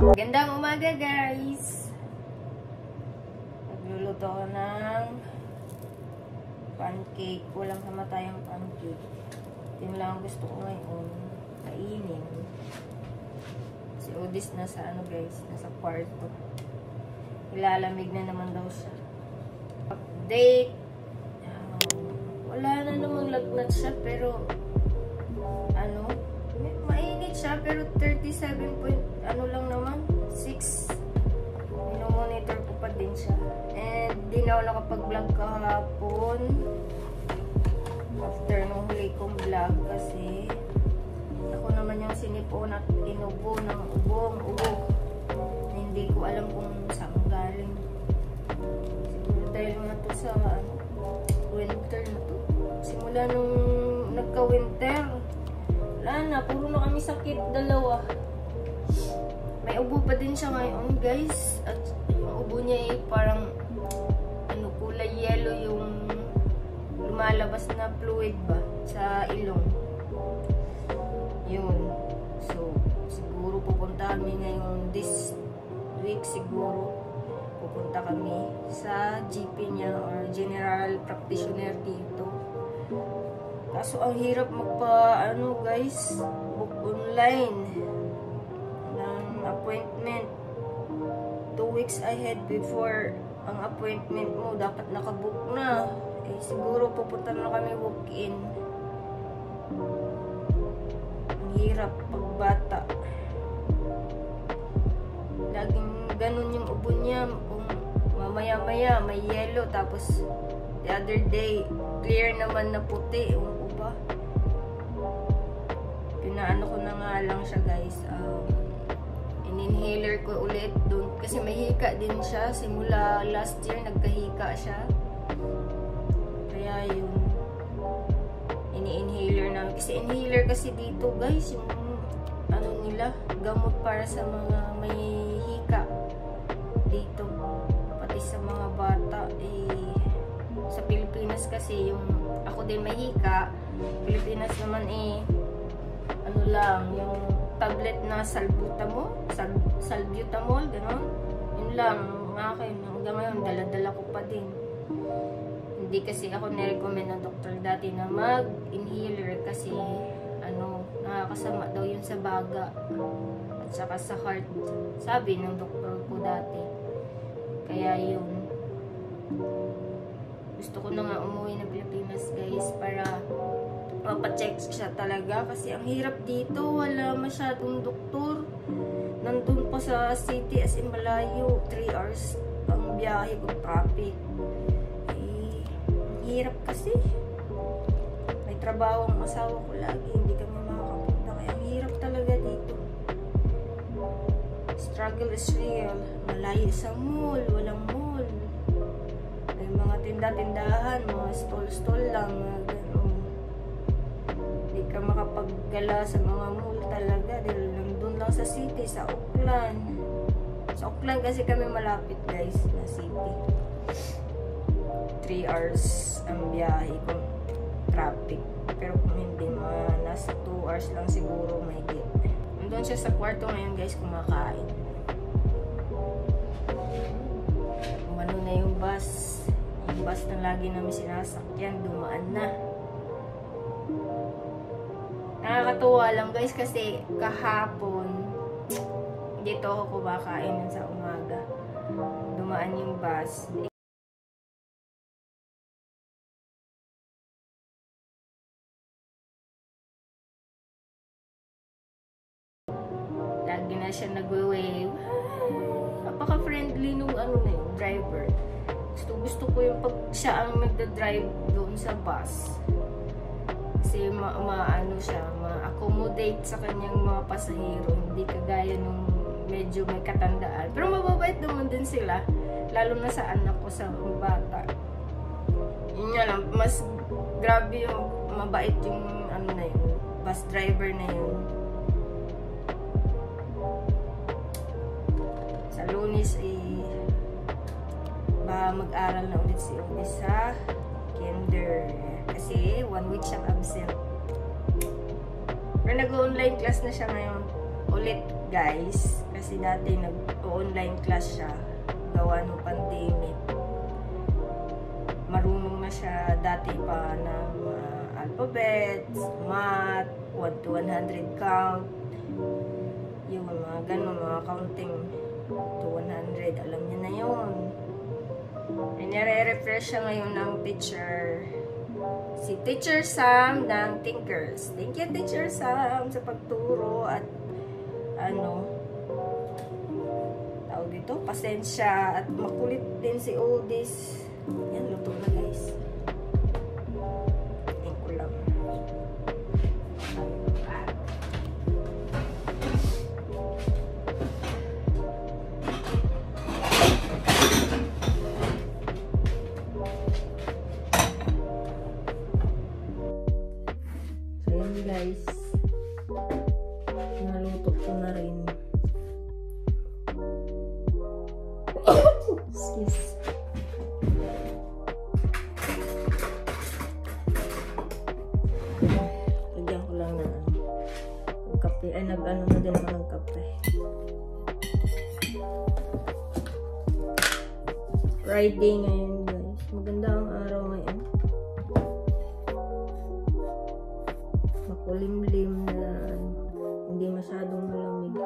Magandang umaga guys! Nagluluto ko ng pancake. Walang kamatayang pancake. Yun lang gusto ko ngayon kainin. Si Odis nasa guys, nasa kwarto. Ilalamig na naman daw siya. Update! Wala na namang lagnat siya pero mainit siya pero 37 point lang naman 6. Minomonitor ko pa din siya. And di na ako nakapag-vlog kahapon after nung huli kong vlog kasi ako naman yung sinipon at inubo ng ubong hindi ko alam kung saan galing. Siguro dahil na to sa winter na to. Simula nung nagka-winter wala na, puro na kami sakit dalawa. May ubo pa din siya ngayon guys. At yung ubo niya parang kulay yellow yung lumalabas na fluid ba sa ilong. Yun. So, siguro pupunta kami ngayong this week siguro. Pupunta kami sa GP niya or general practitioner dito. Kaso ang hirap magpa guys, book online ng appointment 2 weeks ahead before ang appointment mo dapat nakabook na. Siguro pupunta na kami walk-in. Ang hirap pag bata. Laging ganun yung ubo niya, mamaya-maya may yellow tapos the other day clear naman na puti yung uba. pinaano ko na nga lang siya guys. In-inhaler ko ulit doon. Kasi may hika din siya. Simula last year, nagkahika siya. Kaya yun. Ini-inhaler namin. Kasi inhaler kasi dito guys, yung ano nila, gamot para sa mga may hika dito. Pati sa mga bata. Sa Pilipinas kasi, yung ako din may hika. Pilipinas naman ano lang, yung tablet na salbutamol, gano'n. Yun lang, akin. Hanggang ngayon, dala-dala ko pa din. Hindi kasi ako nirecommend ng doktor dati na mag-inhaler kasi, nakakasama daw yun sa baga at saka sa heart. Sabi ng doktor ko dati. Kaya yun. Gusto ko na nga umuwi ng Pilipinas guys para mapacheck siya talaga kasi ang hirap dito, wala masyadong doktor. Nandun pa sa city as in malayo, 3 hours ang biyahe ko, traffic. Hirap kasi. May trabaho ang asawa ko lagi, hindi kami makakapunta kaya ang hirap talaga dito. Struggle is real. Malayo sa mall, walang mall. May mga tinda-tindahan, mga stall-stall lang, mga gano'n. Hindi ka makapaggala sa mga mall talaga dahil nandun lang sa city, sa Auckland. Sa Auckland kasi kami malapit guys, na city. 3 hours ang biyahe ko, traffic. Pero kung hindi, nasa 2 hours lang siguro may git. Nandun siya sa kwarto ngayon guys, kumakain. Umano na yung bus. Yung bus na lagi namin sinasakyan, dumaan na. Nakakatuwa lang guys kasi kahapon dito ako kumakain sa umaga. Dumaan yung bus. Lagi na siya nagwe-wave. Napaka-friendly nung na yung driver. Gusto ko yung pag siya ang nagda-drive doon sa bus. Kasi siya, ma-accommodate sa kanyang mga pasahero. Hindi kagaya nung medyo may katandaan. Pero mababait naman din sila. Lalo na sa anak ko, sa bata. Yun nga lang, mas grabe yung mabait yung bus driver na yun. Sa Lunes mag-aral na ulit si Otis sa kinder. Kasi 1 week siyang absent. Pero nag-online class na siya ngayon ulit guys. Kasi dati nag-online class siya. Gawa ng pandemic. Marunong na siya dati pa ng alphabets, math, 1 to 100 count. Yung mga ganun, mga counting to 100. Alam niya na yun. Nire-refresh siya ngayon ng teacher. Si Teacher Sam ng Tinkers. Thank you, Teacher Sam, sa pagturo at tawag dito, pasensya at makulit din si Oldies. Yan, luto na guys. Tingin ko lang. Guys, naluto ko na rin. Excuse. Lagyan ko lang na kape. Ay, nag-ano na din ako ng kape. Friday ngayon guys. Maganda ang araw ngayon. Makulimlim na hindi masyadong malamig.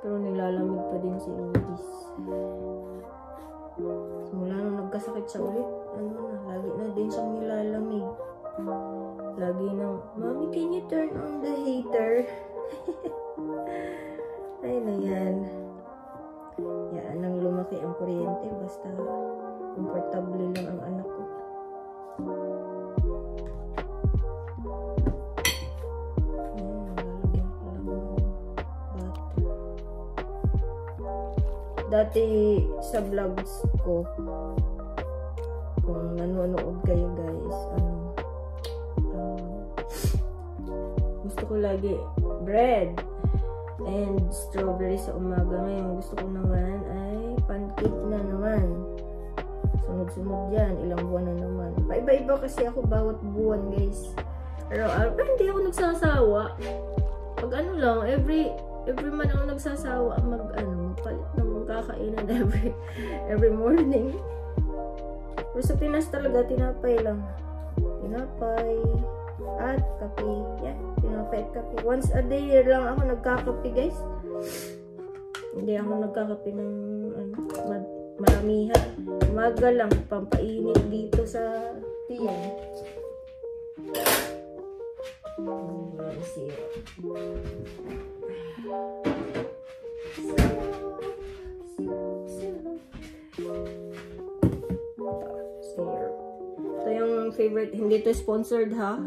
Pero nilalamig pa din si Udis. Simula nung nagkasakit siya ulit, lagi na din siyang nilalamig. Lagi nang, Mommy, can you turn on the heater? Ay na yan. Yan ang lumaki ang kuryente. Basta komportable lang ang anak ko. dati sa vlogs ko, kung nanonood kayo guys, gusto ko lagi bread and strawberry sa umaga. Ngayon gusto ko naman ay pancake na naman. Sunod-sunod yan, ilang buwan na naman. Paiba-iba kasi ako bawat buwan guys. Pero hindi ako nagsasawa. Pag ano lang, every month ako nagsasawa magpalit ng kakainan every morning. Pero sa Pinas talaga, tinapay lang. Tinapay at kape. Yan, tinapay at kape. Once a day lang ako nagkakape guys. Hindi ako nagkakape ng maramihan. Umaga lang, pampainit dito sa tiyan. Ito yung favorite, hindi to sponsored ha.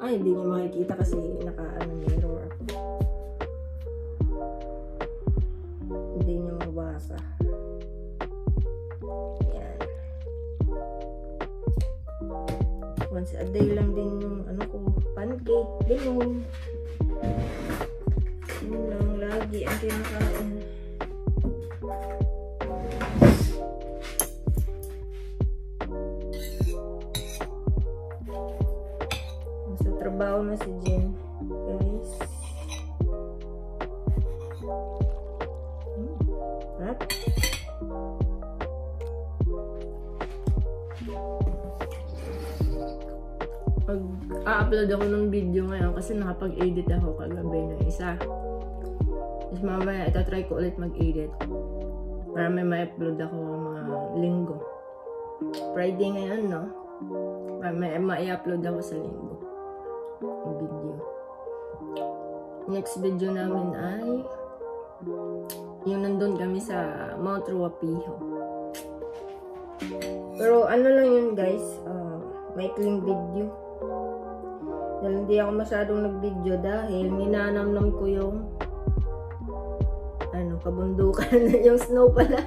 Ay, hindi niyo makikita kasi mirror ako. Hindi niyo mabasa. Yan. Once a day lang din yung pancake, bilong. Yun lang lagi ang kinakain. Sa trabaho na si Jen, guys. Harap. Mag-upload ako ng video ngayon kasi nakapag-edit ako kagabi ng isa. Tapos mamaya itatry ko ulit mag-edit para may upload ako mga linggo. Friday ngayon, no? May ma-upload ako sa linggo yung video. Next video namin ay yung nandun kami sa Mount Ruapiho. Pero ano lang yun guys, maikling video. Dahil hindi ako masyadong nag-video dahil ninanamnam ko yung kabundukan yung snow pala.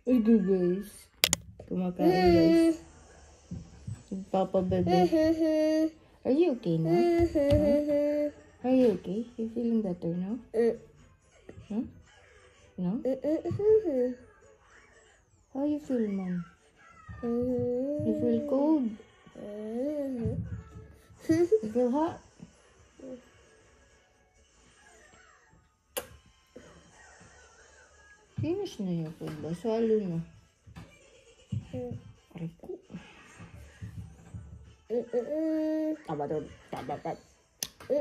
Ito guys. Kumakain guys. Papa bebe. Are you okay now? Are you okay? You feeling better now? Huh? No? How you feel, mom? You feel cold? You feel hot? Finish na yung food ba? Swallow na. Aray ko. Tabatod. Tabatat. Do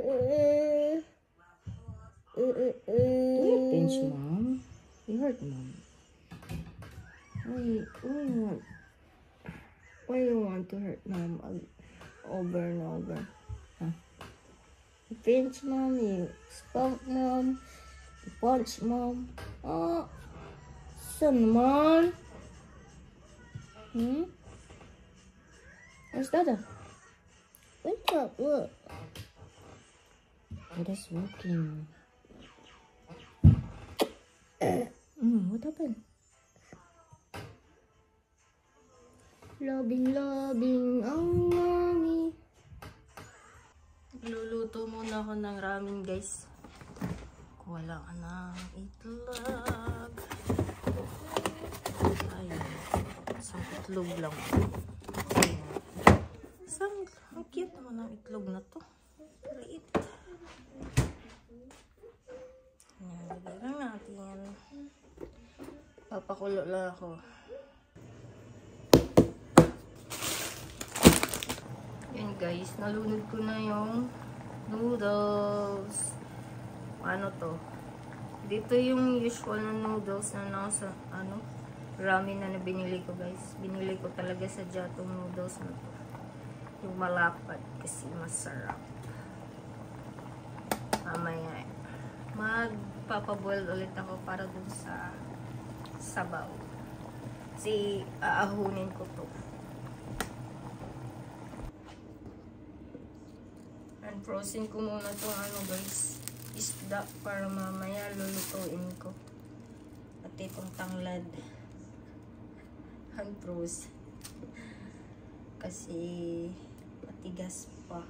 you pinch, mom? You hurt, mom? Why you want to hurt, mom? Over and over. Huh? You pinch, mom. You spunk, mom. You punch, mom. Oh. Son, mom. Where's Dada? Wake up, look. Dada's working. What happened? Loving ang mami. Luluto muna ako ng ramen, guys. Wala ka ng itlog. Ayun. Isang itlog lang. Ang cute naman ang itlog na to. Liit. Ayan, lagay lang natin yan. Papakulo lang ako. Yan guys, nalunod ko na yung noodles. Ano to? Dito yung usual na noodles na nasa, ramen na binili ko guys. Binili ko talaga sa jatong noodles na to. Yung malapad kasi masarap. Mamaya, magpapaboil ulit ako para dun sa sabaw. Kasi aahunin ko to. Unfrozen ko muna itong guys, isda para mamaya lulutuin ko. At itong tanglad. Unfrozen. Kasi matigas pa.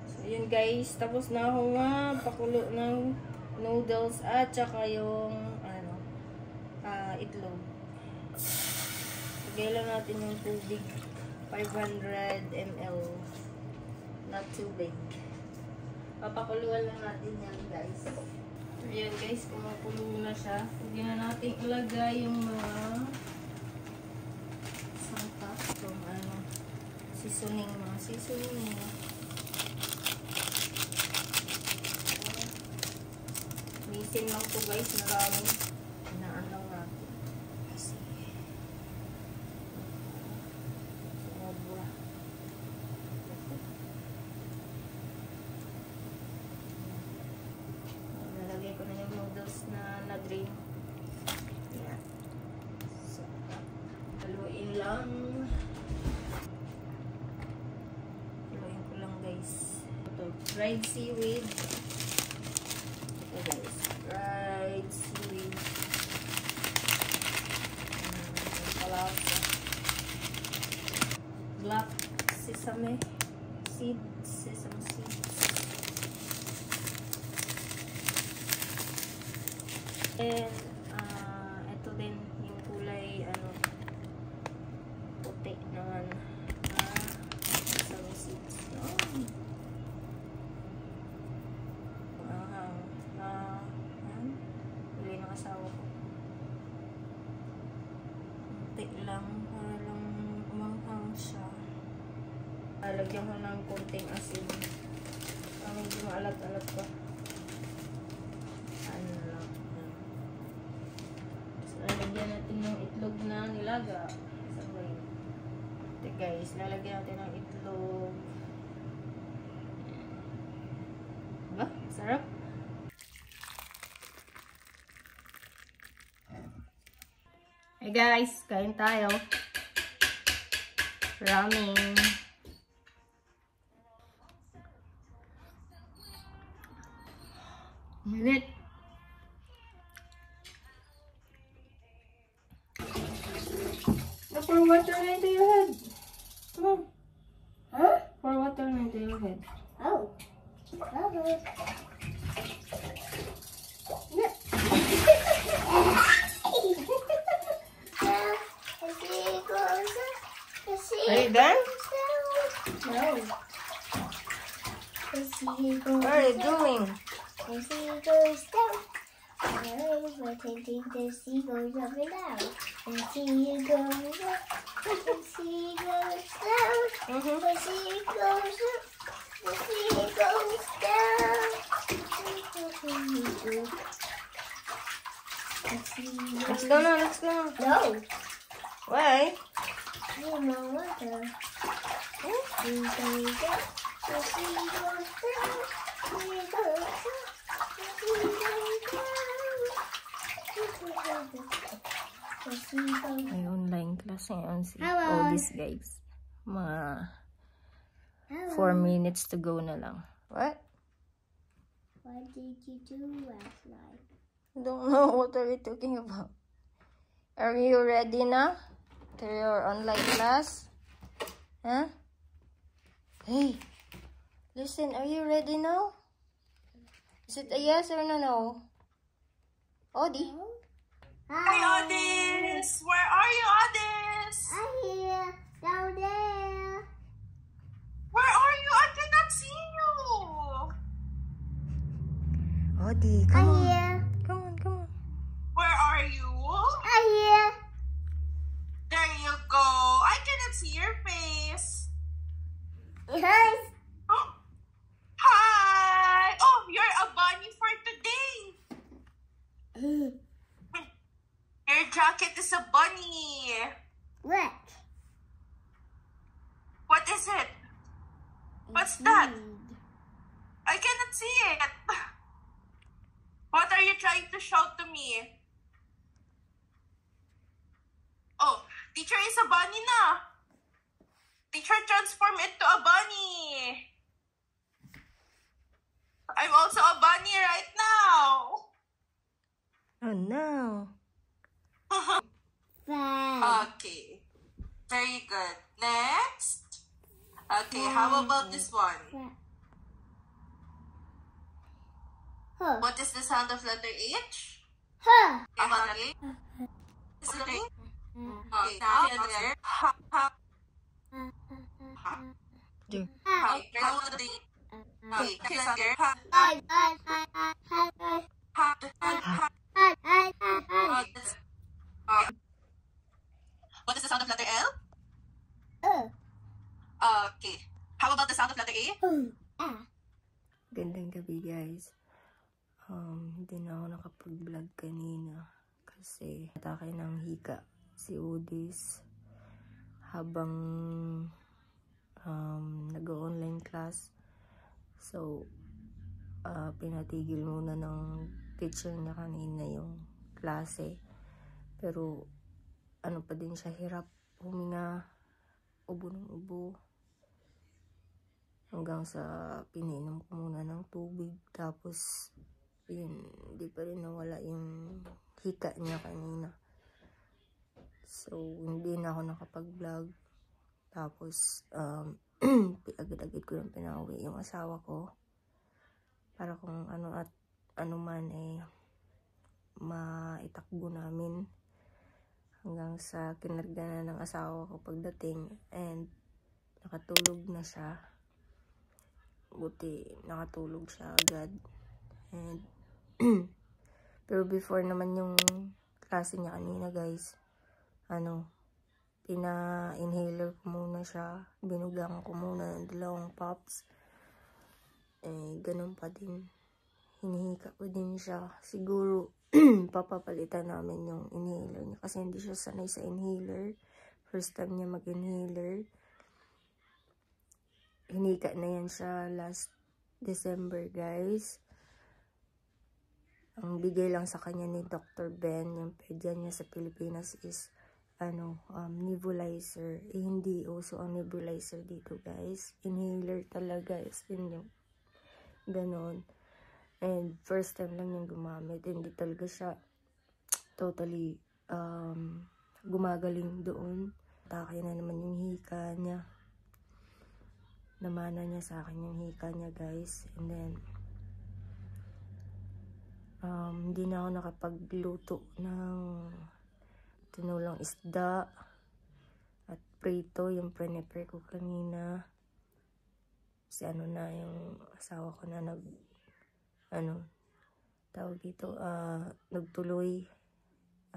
So yun guys, tapos na ako nga pakulo ng noodles at saka yung itlog. Lagay lang natin yung tubig, 500 ml, not too big. Papakuluan lang natin yan guys. So yan guys, kumukulo na siya. Hindi na natin ilagay yung mga sangkap, yung seasoning, mga seasoning. Misin lang to guys, marami. Inaan lang natin. Kasi sobra. Nalagay ko na yung noodles na na-drain. Ayan. So, haluin lang. Haluin ko lang guys. Ito, dried seaweed. Guys, dried seaweed, palasa, black sesame seeds, and ito din yung kulay puti naman, sesame seeds. Huli ng asawa ko. Kunti lang, para lang umanghang siya. Lalagyan ko ng konting asin. Medyo maalat-alat pa. Ano lang. So, lalagyan natin ng itlog na nilaga. Sabay. Ito guys, lalagyan natin ng itlog. Diba? Sarap. Hey guys, kain tayo. Ramen. Minute. Pour water into your head. Come on. Huh? Pour water into your head. Oh. Okay. Are you done? No. What are you doing? The sea goes down. We're taking the sea goes up and down. The sea goes up. The sea goes down. The sea goes up. The sea goes down. Let's go now, let's go now. No. Why? I don't know what the sea goes up. The sea goes down. The sea goes up. The sea goes down. May online class ngayon si Hello. all these guys. Mga 4 minutes to go na lang. What? What did you do last night? I don't know. What are you talking about? Are you ready now to your online class? Huh? Hey, listen, are you ready now? Is it a yes or no? Odi? Hi, Odis! Where are you, Odis? I'm here, down there. Where are you? I cannot see you. Odi, I'm come on. here. Come on, come on. Where are you? right here. There you go. I cannot see your face. Yes. Oh, hi. Oh, you're a bunny for today. Your jacket is a bunny. What? What is it? What's that? I cannot see it. What are you trying to shout to me? Oh, teacher is a bunny na. Teacher transformed into a bunny. I'm also a bunny right now. Oh no. Five. Okay. Very good. Next. Okay, how about this one? Huh. What is the sound of letter H? Huh. How about it? Okay, now there. Ha, ha. There. Okay, now the okay, there. Ha, Hi. ha, ha, ha. What is the sound of letter L? Okay. How about the sound of letter A? Gandang gabi guys. Hindi na ako nakapag-vlog kanina kasi atake ng hika si Udis habang nag-online class. So, pinatigil muna ng teacher niya kanina yung klase. Pero, ano pa din siya, hirap huminga, ubo ng ubo. Hanggang sa pininom ko muna ng tubig. Tapos, yun, hindi pa rin nawala yung hika niya kanina. So, hindi na ako nakapag-vlog. Tapos, agad-agad ko lang pinauwi yung asawa ko. Para kung ano at ano man maitakbo namin. Hanggang sa kinarga na ng asawa ko pagdating. And, nakatulog na siya. Buti nakatulog siya agad. And pero before naman yung klase niya kanina guys, pina-inhaler ko muna siya, binugang ko muna ng 2 pops. Ganun pa din, hinihika ko din siya. Siguro papapalitan namin yung inhaler niya kasi hindi siya sanay sa inhaler. First time niya mag-inhaler. Hinika na yan siya last December guys. Ang bigay lang sa kanya ni Dr. Ben, yung pedyan niya sa Pilipinas is nebulizer. Hindi uso ang nebulizer dito guys. Inhaler talaga is yung ganon. And first time lang yung gumamit. Hindi talaga siya totally gumagaling doon. Atake na naman yung hika niya. Namana niya sa akin yung hika niya guys. And then hindi na ako nakapagluto ng tinulang isda at prito, yung prepare ko kanina. Kasi na yung asawa ko na nagtuloy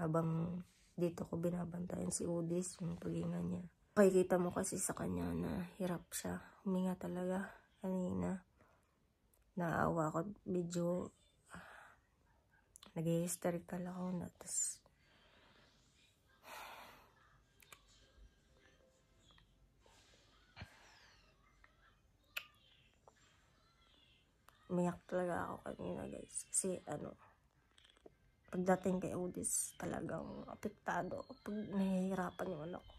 habang dito ko binabantayan si Udis, yung tulingan niya. Makikita mo kasi sa kanya na hirap siya. Huminga talaga kanina. Naawa ko, medyo nag-hysterical ako na. Tas umiyak talaga ako kanina guys. Kasi pagdating kay Udis talagang apektado. Pag nahihirapan yung anak ko.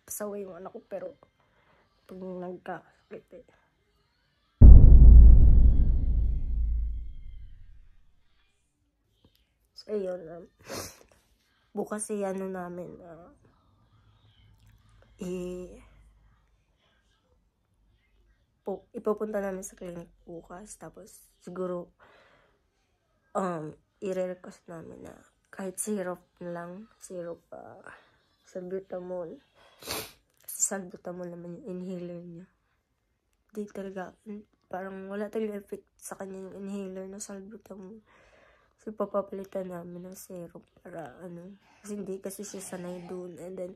Pasaway yung anak ko, pero pag nagkakakit so ayun, bukas namin ipupunta namin sa clinic bukas. Tapos siguro i-request namin na kahit syrup lang, salbutamol. Kasi salbutamol naman yung inhaler niya. Di talaga, parang wala talaga effect sa kanya yung inhaler na salbutamol. So, papapalitan namin ng serum para ano. Kasi hindi kasi siya sanay dun. And then,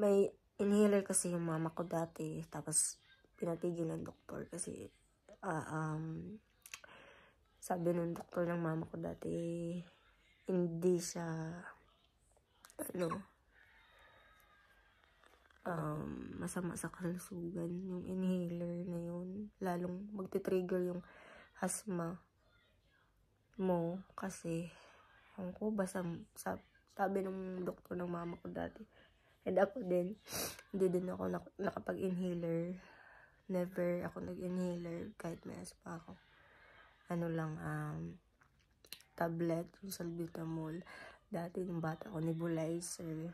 may inhaler kasi yung mama ko dati. Tapos, pinatigil ng doktor kasi, sabi ng doktor ng mama ko dati, hindi siya, masama sa kalusugan. Yung inhaler na yun. Lalong magti-trigger yung asthma mo kasi basta sabi ng doktor ng mama ko dati, and ako din, hindi din ako nakapag-inhaler. Never ako nag-inhaler kahit may aspa ako. Tablet, yung salbutamol. Dati nung bata ako, nebulizer.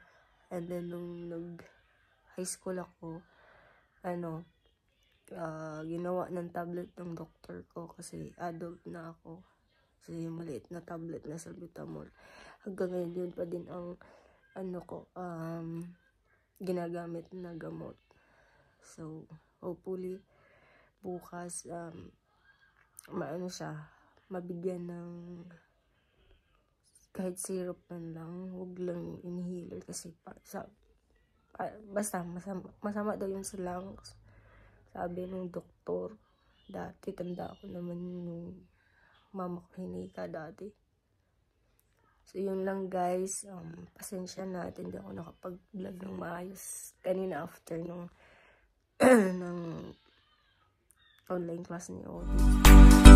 And then nung nag-high school ako, ginawa ng tablet ng doktor ko kasi adult na ako. So, yung maliit na tablet na salbutamol. Hanggang ngayon, yun pa din ang, ginagamit na gamot. So, hopefully, bukas, mabigyan ng kahit syrup man lang. Huwag lang inhaler kasi, basta, masama daw yun sa lungs. Sabi ng doktor, dati, tanda ko naman yung mama ko hinika dati. So, yun lang guys. Pasensya na at hindi ako nakapag-vlog ng maayos kanina after ng online class ni Odie.